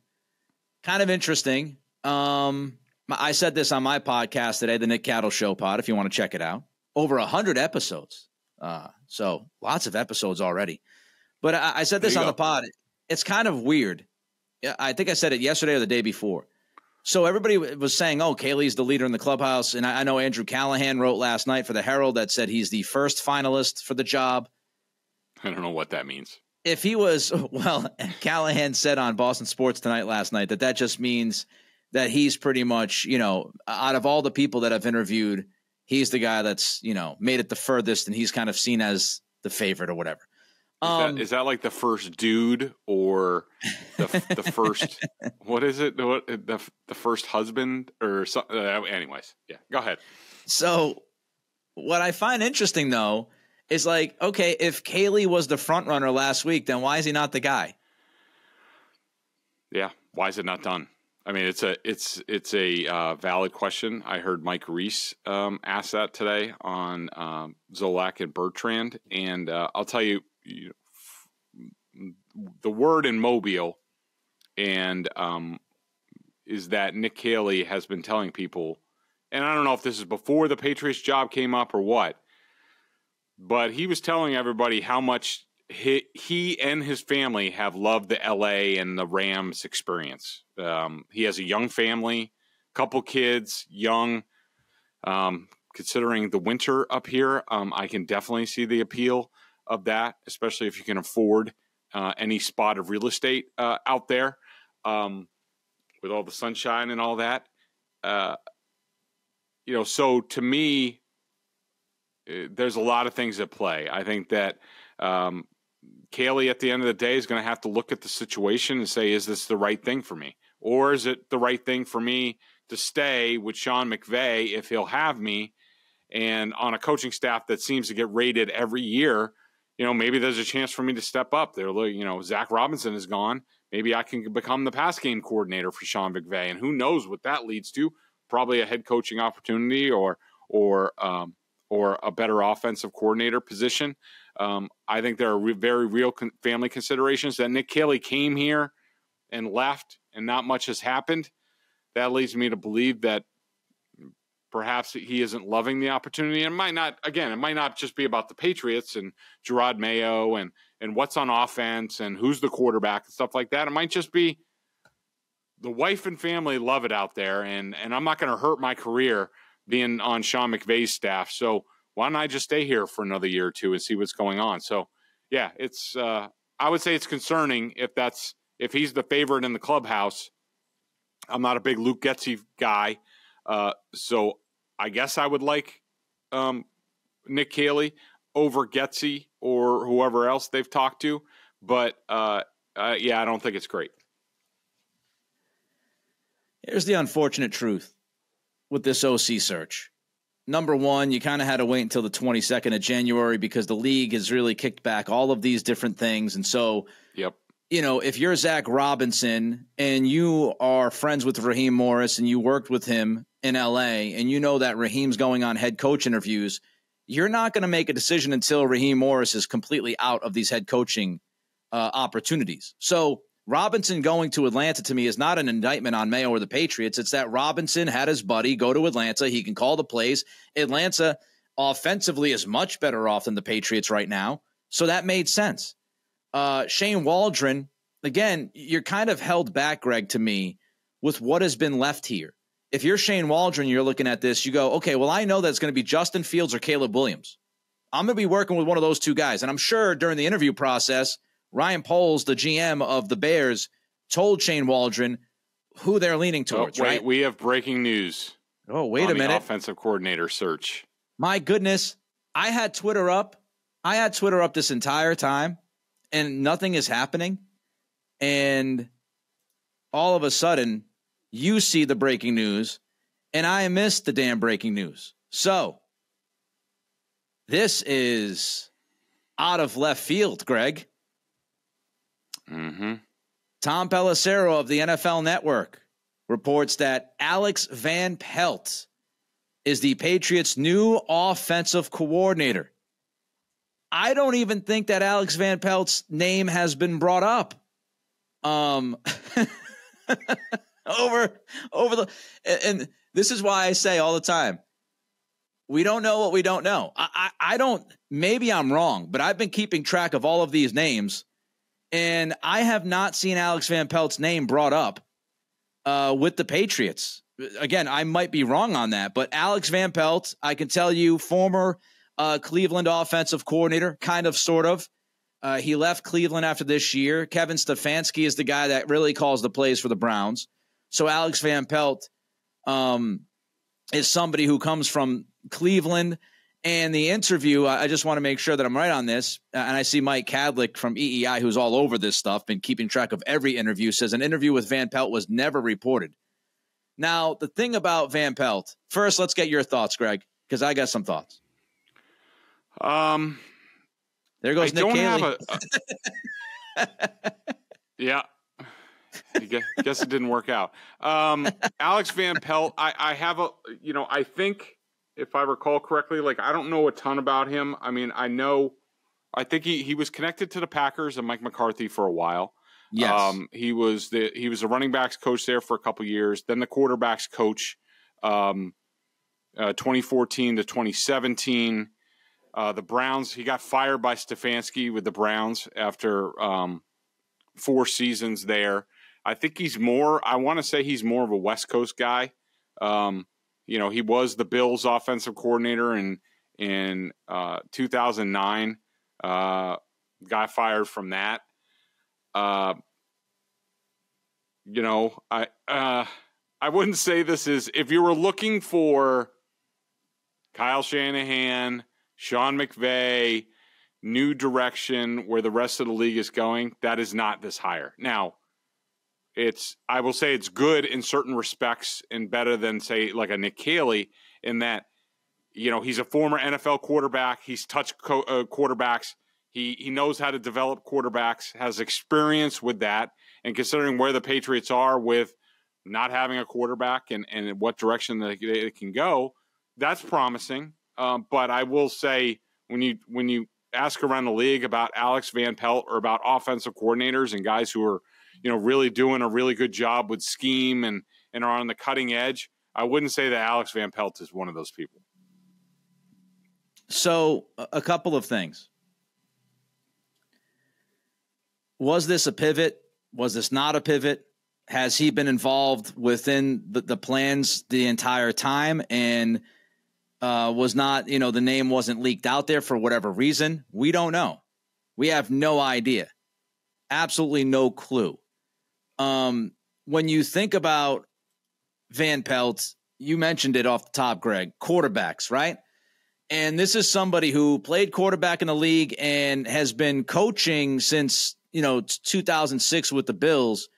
Kind of interesting. I said this on my podcast today, the Nick Cattle Show pod, if you want to check it out. Over 100 episodes. So lots of episodes already. But I said this on the pod. It's kind of weird. I think I said it yesterday or the day before. So everybody was saying, oh, Caley's the leader in the clubhouse. And I know Andrew Callahan wrote last night for the Herald that said he's the first finalist for the job. I don't know what that means. If he was, well, Callahan said on Boston Sports Tonight last night that just means that he's pretty much, out of all the people that I've interviewed, he's the guy that's, made it the furthest, and he's kind of seen as the favorite or whatever. Is that like the first dude or the first, what is it? The first husband or something? Anyways, yeah, go ahead. So what I find interesting, though, is like, okay, if Caley was the front runner last week, then why is he not the guy? Yeah. Why is it not done? I mean, it's a valid question. I heard Mike Reese ask that today on Zolak and Bertrand. And I'll tell you, the word in Mobile and is that Nick Caley has been telling people, and I don't know if this is before the Patriots job came up or what, but he was telling everybody how much he and his family have loved the LA and the Rams experience. He has a young family, couple kids, young. Considering the winter up here, I can definitely see the appeal of that, especially if you can afford any spot of real estate out there with all the sunshine and all that. So to me, there's a lot of things at play. I think that Caley at the end of the day is going to have to look at the situation and say, is this the right thing for me? Or is it the right thing for me to stay with Sean McVay if he'll have me, and on a coaching staff that seems to get rated every year? Maybe there's a chance for me to step up there. Zach Robinson is gone. Maybe I can become the pass game coordinator for Sean McVay, and who knows what that leads to? Probably a head coaching opportunity or a better offensive coordinator position. I think there are very real family considerations. That Nick Caley came here and left, and not much has happened. That leads me to believe that perhaps he isn't loving the opportunity. And it might not just be about the Patriots and Gerard Mayo and what's on offense and who's the quarterback and stuff like that. It might just be the wife and family love it out there, and I'm not going to hurt my career being on Sean McVay's staff. So why don't I just stay here for another year or two and see what's going on? So, yeah, it's I would say it's concerning if he's the favorite in the clubhouse. I'm not a big Luke Getsy guy, so I guess I would like Nick Caley over Getsy or whoever else they've talked to. But, I don't think it's great. Here's the unfortunate truth with this OC search. Number one, you kind of had to wait until the 22nd of January because the league has really kicked back all of these different things. And so, yep. If you're Zach Robinson and you are friends with Raheem Morris and you worked with him in LA and you know that Raheem's going on head coach interviews, you're not going to make a decision until Raheem Morris is completely out of these head coaching opportunities. So Robinson going to Atlanta to me is not an indictment on Mayo or the Patriots. It's that Robinson had his buddy go to Atlanta. He can call the plays. Atlanta offensively is much better off than the Patriots right now. So that made sense. Shane Waldron, again, you're kind of held back, Greg, to me, with what has been left here. If you're Shane Waldron, you're looking at this, you go, okay, well, I know that it's going to be Justin Fields or Caleb Williams. I'm going to be working with one of those two guys. And I'm sure during the interview process, Ryan Poles, the GM of the Bears, told Shane Waldron who they're leaning towards, right? We have breaking news. Oh, wait a minute. Offensive coordinator search. My goodness. I had Twitter up this entire time, and nothing is happening. And all of a sudden, you see the breaking news, and I missed the damn breaking news. So this is out of left field, Greg. Mm-hmm. Tom Pelissero of the NFL Network reports that Alex Van Pelt is the Patriots' new offensive coordinator. I don't even think that Alex Van Pelt's name has been brought up. And this is why I say all the time, we don't know what we don't know. I don't, maybe I'm wrong, but I've been keeping track of all of these names, and I have not seen Alex Van Pelt's name brought up. with the Patriots. Again, I might be wrong on that, but Alex Van Pelt, I can tell you, former Cleveland offensive coordinator, kind of, sort of. He left Cleveland after this year. Kevin Stefanski is the guy that really calls the plays for the Browns. So Alex Van Pelt is somebody who comes from Cleveland. And the interview, I just want to make sure that I'm right on this. And I see Mike Kadlick from EEI, who's all over this stuff, been keeping track of every interview, says an interview with Van Pelt was never reported. Now, the thing about Van Pelt, first, let's get your thoughts, Greg, because I got some thoughts. There goes Nick Haley. Yeah. I guess it didn't work out. Alex Van Pelt, I think, if I recall correctly, I don't know a ton about him. I mean, I think he was connected to the Packers and Mike McCarthy for a while. Yes. He was a running backs coach there for a couple years, then the quarterbacks coach 2014 to 2017. The Browns, he got fired by Stefanski with the Browns after 4 seasons there. I think he's more of a West Coast guy. He was the Bills offensive coordinator in 2009. Got fired from that. I wouldn't say this is, if you were looking for Kyle Shanahan, Sean McVay, new direction where the rest of the league is going, that is not this hire. Now, I will say it's good in certain respects and better than, say, like a Nick Haley, in that, he's a former NFL quarterback. He's touched quarterbacks. He knows how to develop quarterbacks, has experience with that. And considering where the Patriots are with not having a quarterback and what direction they can go, that's promising. But I will say, when you ask around the league about Alex Van Pelt or about offensive coordinators and guys who are, really doing a really good job with scheme and are on the cutting edge, I wouldn't say that Alex Van Pelt is one of those people. So a couple of things. Was this a pivot? Was this not a pivot? Has he been involved within the plans the entire time and was not, the name wasn't leaked out there for whatever reason? We don't know. We have no idea. Absolutely no clue. When you think about Van Pelt, you mentioned it off the top, Greg, quarterbacks, right? And this is somebody who played quarterback in the league and has been coaching since, 2006 with the Bills,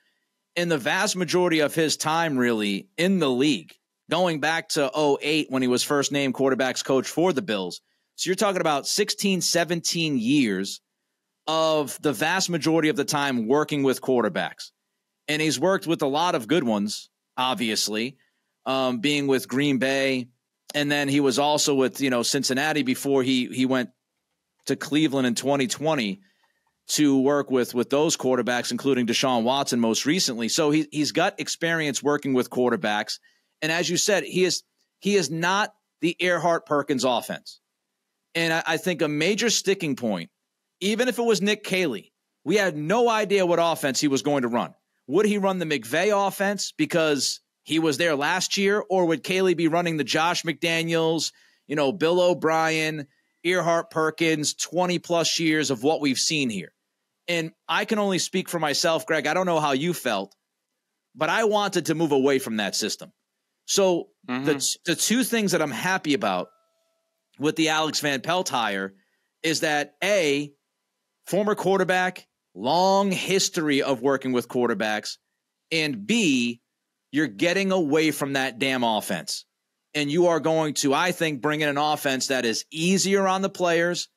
in the vast majority of his time really in the league, going back to 2008 when he was first named quarterbacks coach for the Bills. So you're talking about 16, 17 years of the vast majority of the time working with quarterbacks. And he's worked with a lot of good ones, obviously, being with Green Bay. And then he was also with, Cincinnati before he went to Cleveland in 2020 to work with those quarterbacks, including Deshaun Watson most recently. So he's got experience working with quarterbacks. And as you said, he is not the Earhart-Perkins offense. And I think a major sticking point, even if it was Nick Haley, we had no idea what offense he was going to run. Would he run the McVay offense because he was there last year, or would Haley be running the Josh McDaniels, Bill O'Brien, Earhart-Perkins, 20-plus years of what we've seen here? And I can only speak for myself, Greg. I don't know how you felt, but I wanted to move away from that system. So the two things that I'm happy about with the Alex Van Pelt hire is that, A, former quarterback, long history of working with quarterbacks, and B, you're getting away from that damn offense. And you are going to, I think, bring in an offense that is easier on the players,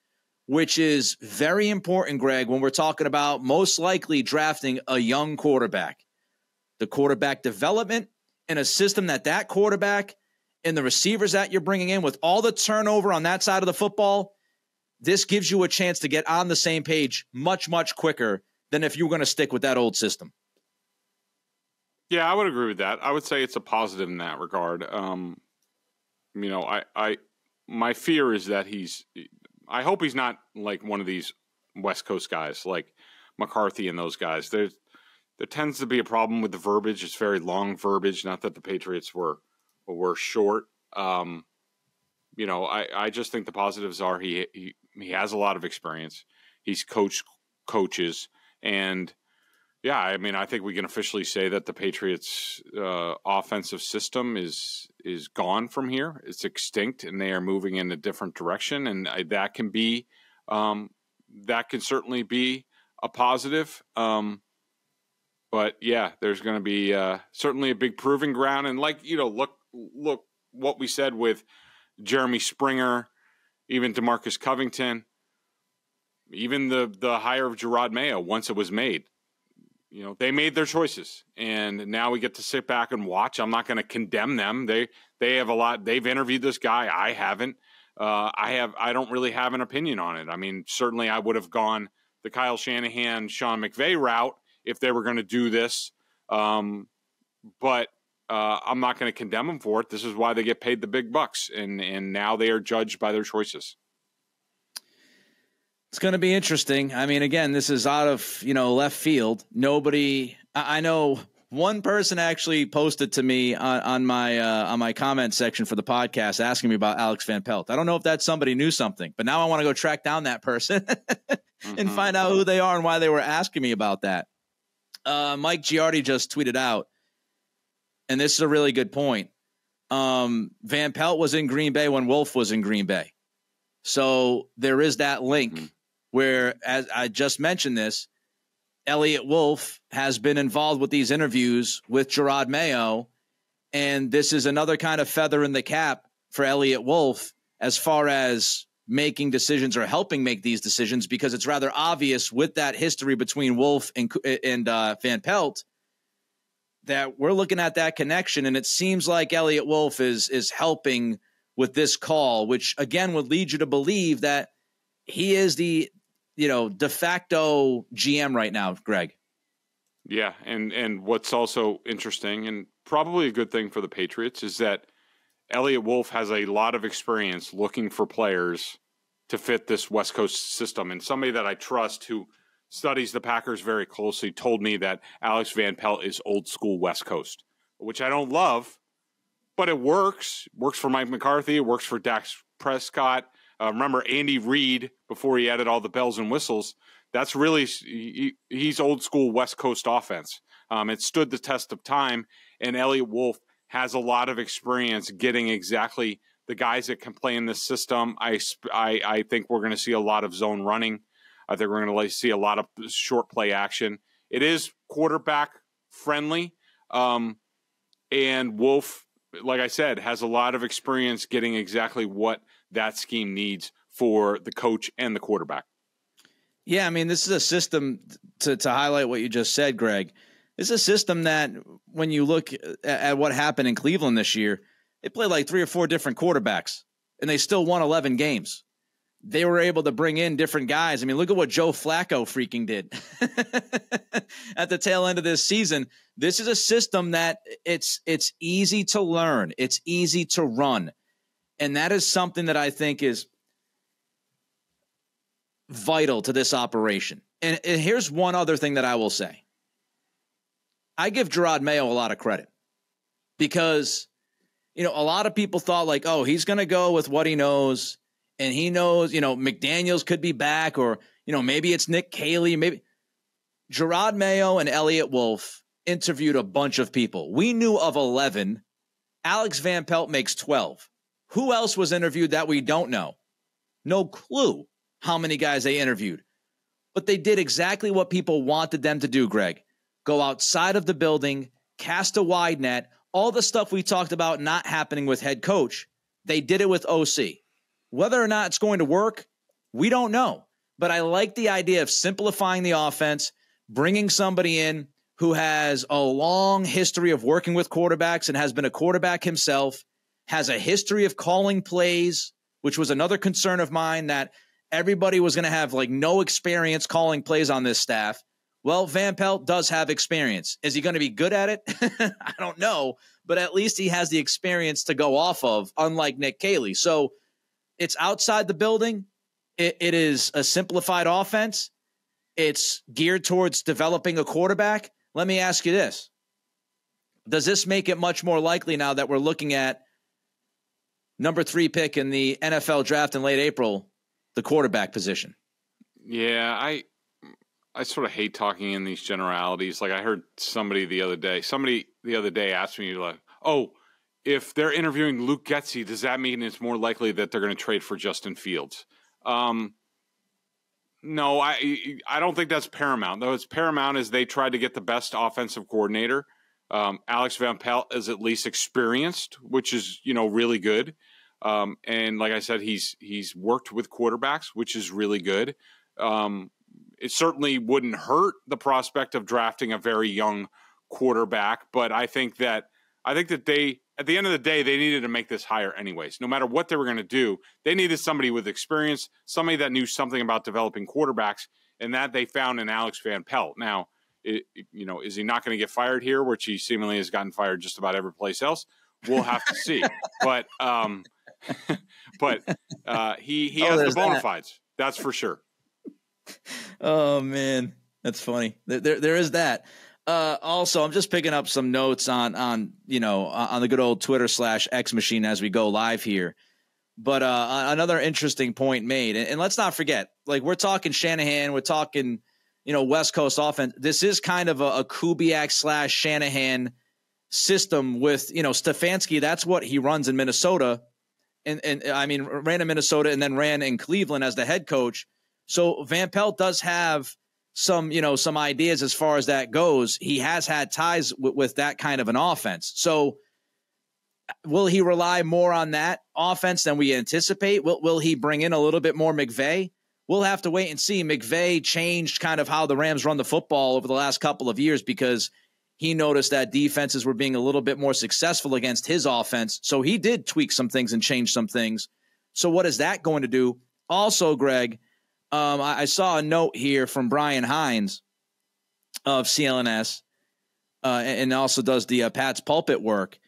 which is very important, Greg, when we're talking about most likely drafting a young quarterback. The quarterback development in a system that quarterback and the receivers that you're bringing in, with all the turnover on that side of the football, this gives you a chance to get on the same page much, much quicker than if you were going to stick with that old system. Yeah, I would agree with that. I would say it's a positive in that regard. My fear is that I hope he's not like one of these West Coast guys like McCarthy and those guys. There's there tends to be a problem with the verbiage. It's very long verbiage. Not that the Patriots were short. I just think the positives are he has a lot of experience. He's coached coaches, and yeah, I mean, I think we can officially say that the Patriots' offensive system is gone from here. It's extinct, and they are moving in a different direction, and that can certainly be a positive. But yeah, there's going to be certainly a big proving ground, and look what we said with Jeremy Springer, even Demarcus Covington, even the hire of Gerard Mayo once it was made. They made their choices, and now we get to sit back and watch. I'm not going to condemn them. They have a lot. They've interviewed this guy. I haven't. I don't really have an opinion on it. I mean, certainly I would have gone the Kyle Shanahan, Sean McVay route if they were going to do this. But I'm not going to condemn them for it. This is why they get paid the big bucks, and now they are judged by their choices. It's going to be interesting. I mean, again, this is out of, left field. I know one person actually posted to me on my comment section for the podcast asking me about Alex Van Pelt. I don't know if that somebody knew something, but now I want to go track down that person and find out who they are and why they were asking me about that. Mike Giardi just tweeted out, and this is a really good point. Van Pelt was in Green Bay when Wolf was in Green Bay. So there is that link where, as I just mentioned this, Elliott Wolf has been involved with these interviews with Gerard Mayo, and this is another kind of feather in the cap for Elliott Wolf as far as making decisions or helping make these decisions, because it's rather obvious with that history between Wolf and Van Pelt that we're looking at that connection, and it seems like Elliott Wolf is helping with this call, which again would lead you to believe that he is the de facto GM right now, Greg. Yeah, and what's also interesting and probably a good thing for the Patriots is that Elliott Wolf has a lot of experience looking for players to fit this West Coast system. And somebody that I trust who studies the Packers very closely told me that Alex Van Pelt is old school West Coast, which I don't love, but it works. Works for Mike McCarthy. It works for Dax Prescott. Remember Andy Reid before he added all the bells and whistles. That's really he's old school West Coast offense. It stood the test of time, and Elliott Wolf has a lot of experience getting exactly the guys that can play in this system. I think we're going to see a lot of zone running. I think we're going to see a lot of short play action. It is quarterback friendly, and Wolf, like I said, has a lot of experience getting exactly what that scheme needs for the coach and the quarterback. Yeah, I mean, this is a system, to highlight what you just said, Greg. This is a system that when you look at what happened in Cleveland this year, they played like 3 or 4 different quarterbacks, and they still won 11 games. They were able to bring in different guys. I mean, look at what Joe Flacco freaking did at the tail end of this season. This is a system that it's easy to learn. It's easy to run. And that is something that I think is vital to this operation. And here's one other thing that I will say. I give Gerard Mayo a lot of credit because, a lot of people thought like, oh, he's going to go with what he knows. And he knows, McDaniels could be back, or, maybe it's Nick Caley. Maybe Gerard Mayo and Elliott Wolf interviewed a bunch of people. We knew of 11. Alex Van Pelt makes 12. Who else was interviewed that we don't know? No clue how many guys they interviewed. But they did exactly what people wanted them to do, Greg. Go outside of the building, cast a wide net, all the stuff we talked about not happening with head coach. They did it with OC. Whether or not it's going to work, we don't know. But I like the idea of simplifying the offense, bringing somebody in who has a long history of working with quarterbacks and has been a quarterback himself, has a history of calling plays, which was another concern of mine, that everybody was going to have like no experience calling plays on this staff. Well, Van Pelt does have experience. Is he going to be good at it? I don't know, but at least he has the experience to go off of, unlike Nick Caley. So it's outside the building. It is a simplified offense. It's geared towards developing a quarterback. let me ask you this. Does this make it much more likely now that we're looking at number 3 pick in the NFL draft in late April, the quarterback position? Yeah, I sort of hate talking in these generalities. Like I heard somebody the other day asked me, like, oh, if they're interviewing Luke Getsy, does that mean it's more likely that they're going to trade for Justin Fields? No, I don't think that's paramount. Though it's paramount is they tried to get the best offensive coordinator. Alex Van Pelt is at least experienced, which is, really good. And like I said, he's worked with quarterbacks, which is really good. It certainly wouldn't hurt the prospect of drafting a very young quarterback, but I think that they, at the end of the day, they needed to make this hire anyways. No matter what they were going to do, they needed somebody with experience, somebody that knew something about developing quarterbacks, and that they found in Alex Van Pelt. Now, is he not going to get fired here, which he seemingly has gotten fired just about every place else? We'll have to see. But he has the bona fides. That's for sure. Oh man, that's funny. There is that. Also, I'm just picking up some notes on the good old Twitter /X machine as we go live here. But another interesting point made, and let's not forget, like we're talking Shanahan, we're talking, West Coast offense. This is kind of a Kubiak / Shanahan system with, Stefanski. That's what he runs in Minnesota, and I mean ran in Minnesota and then ran in Cleveland as the head coach. So Van Pelt does have some ideas as far as that goes. He has had ties with that kind of an offense. So will he rely more on that offense than we anticipate? Will he bring in a little bit more McVay? We'll have to wait and see. McVay changed kind of how the Rams run the football over the last couple of years because he noticed that defenses were being a little bit more successful against his offense. So he did tweak some things and change some things. So what is that going to do? Also, Greg, I saw a note here from Brian Hines of CLNS and also does the Pat's Pulpit work.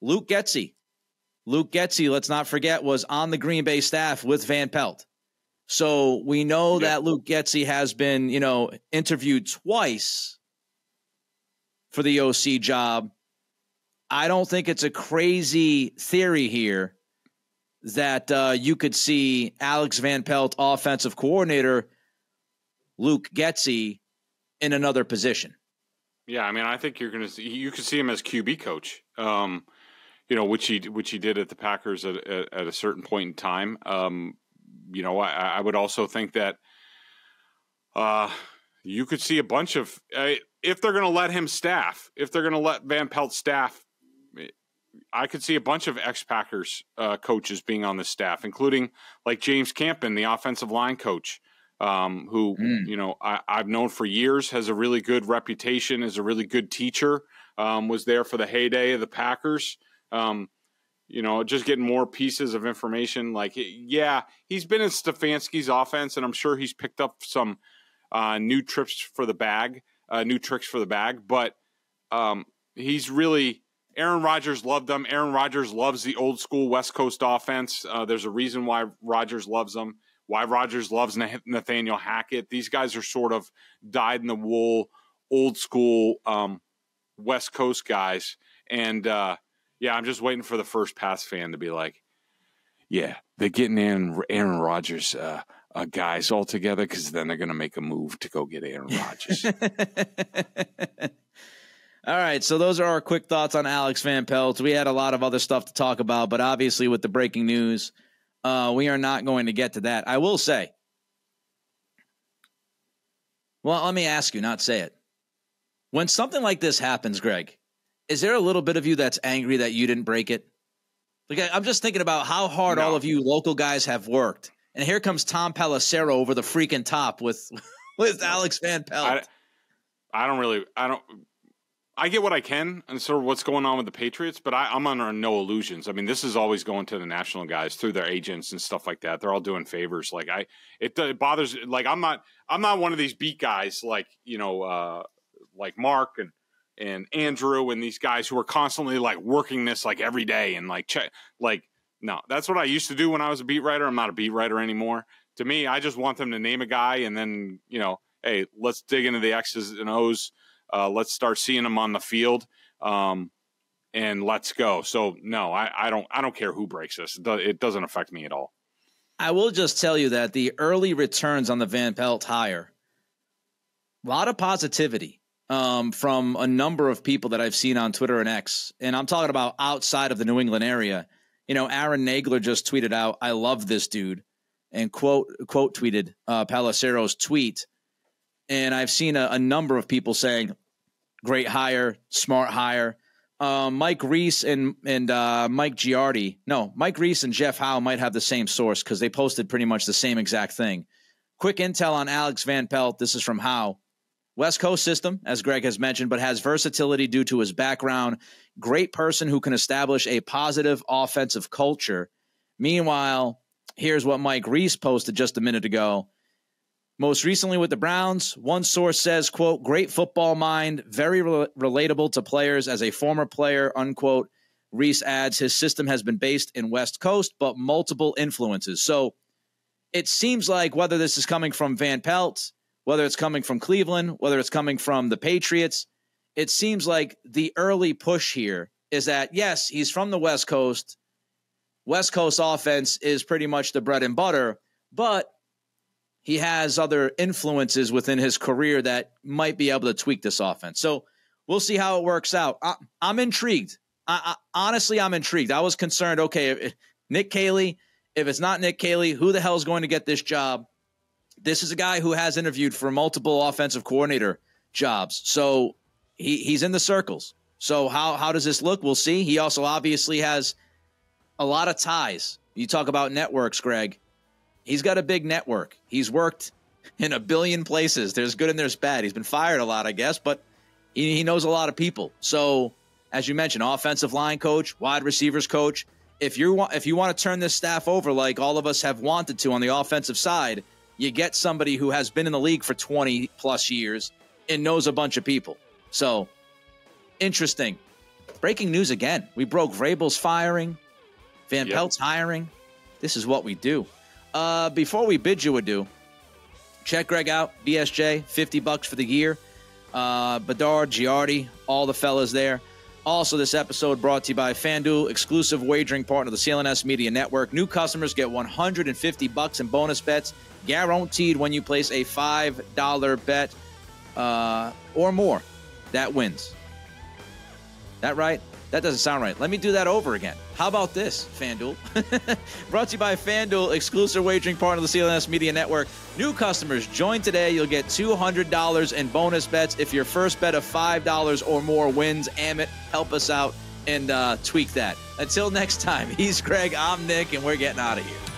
Luke Getsy, let's not forget, was on the Green Bay staff with Van Pelt. So we know that Luke Getsy has been, interviewed twice for the OC job. I don't think it's a crazy theory here that you could see Alex Van Pelt, offensive coordinator, Luke Getsy, in another position. Yeah, I mean, I think you could see him as QB coach, which he did at the Packers at a certain point in time. I would also think that you could see a bunch of if they're going to let him staff, if they're going to let Van Pelt staff. I could see a bunch of ex-Packers coaches being on the staff, including like James Campen, the offensive line coach, who I've known for years, has a really good reputation, is a really good teacher, was there for the heyday of the Packers. Just getting more pieces of information. Like, yeah, he's been in Stefanski's offense, and I'm sure he's picked up some new tricks for the bag. But he's really. Aaron Rodgers loved them. Aaron Rodgers loves the old school West Coast offense. There's a reason why Rodgers loves them, why Rodgers loves Nathaniel Hackett. These guys are sort of dyed-in-the-wool, old school West Coast guys. And, I'm just waiting for the first Pats fan to be like, yeah, they're getting Aaron Rodgers guys all together because then they're going to make a move to go get Aaron Rodgers. All right, so those are our quick thoughts on Alex Van Pelt. We had a lot of other stuff to talk about, but obviously with the breaking news, we are not going to get to that. I will say, well, let me ask you, not say it. When something like this happens, Greg, is there a little bit of you that's angry that you didn't break it? Like, I'm just thinking about how hard all of you local guys have worked. And here comes Tom Pelissero over the freaking top with Alex Van Pelt. I get what I can and sort of what's going on with the Patriots, but I'm under no illusions. I mean, this is always going to the national guys through their agents and stuff like that. They're all doing favors. Like it bothers. Like I'm not one of these beat guys like like Mark and Andrew and these guys who are constantly like working this like every day and like check. Like no, that's what I used to do when I was a beat writer. I'm not a beat writer anymore. To me, I just want them to name a guy and then hey, let's dig into the X's and O's. Let's start seeing him on the field, and let's go. So no, I don't care who breaks this. It doesn't affect me at all. I will just tell you that the early returns on the Van Pelt hire, a lot of positivity from a number of people that I've seen on Twitter and X. And I'm talking about outside of the New England area. You know, Aaron Nagler just tweeted out, "I love this dude," and quote tweeted Palacero's tweet. And I've seen a number of people saying, "Great hire, smart hire." Mike Reese and Mike Giardi. No, Mike Reese and Jeff Howe might have the same source because they posted pretty much the same exact thing. Quick intel on Alex Van Pelt. This is from Howe. West Coast system, as Greg has mentioned, but has versatility due to his background. Great person who can establish a positive offensive culture. Meanwhile, here's what Mike Reese posted just a minute ago. Most recently with the Browns, one source says, quote, "Great football mind, very relatable to players as a former player," unquote. Reese adds, his system has been based in West Coast, but multiple influences. So it seems like whether this is coming from Van Pelt, whether it's coming from Cleveland, whether it's coming from the Patriots, it seems like the early push here is that, yes, he's from the West Coast. West Coast offense is pretty much the bread and butter, but he has other influences within his career that might be able to tweak this offense. So we'll see how it works out. I'm intrigued. Honestly, I'm intrigued. I was concerned, okay, Nick Caley, if it's not Nick Caley, who the hell is going to get this job? This is a guy who has interviewed for multiple offensive coordinator jobs. So he's in the circles. So how does this look? We'll see. He also obviously has a lot of ties. You talk about networks, Greg. He's got a big network. He's worked in a billion places. There's good and there's bad. He's been fired a lot, I guess, but he knows a lot of people. So as you mentioned, offensive line coach, wide receivers coach. If you want to turn this staff over like all of us have wanted to on the offensive side, you get somebody who has been in the league for 20 plus years and knows a bunch of people. So interesting. Breaking news again. We broke Vrabel's firing, Van Pelt's hiring. This is what we do. Before we bid you adieu, check Greg out, BSJ, $50 for the year. Bedard, Giardi, all the fellas there. Also, this episode brought to you by FanDuel, exclusive wagering partner of the CLNS Media Network. New customers get $150 in bonus bets, guaranteed when you place a $5 bet or more. That wins. That right? That doesn't sound right. Let me do that over again. How about this, FanDuel? Brought to you by FanDuel, exclusive wagering partner of the CLNS Media Network. New customers, join today. You'll get $200 in bonus bets if your first bet of $5 or more wins. Amit, help us out and tweak that. Until next time, he's Greg, I'm Nick, and we're getting out of here.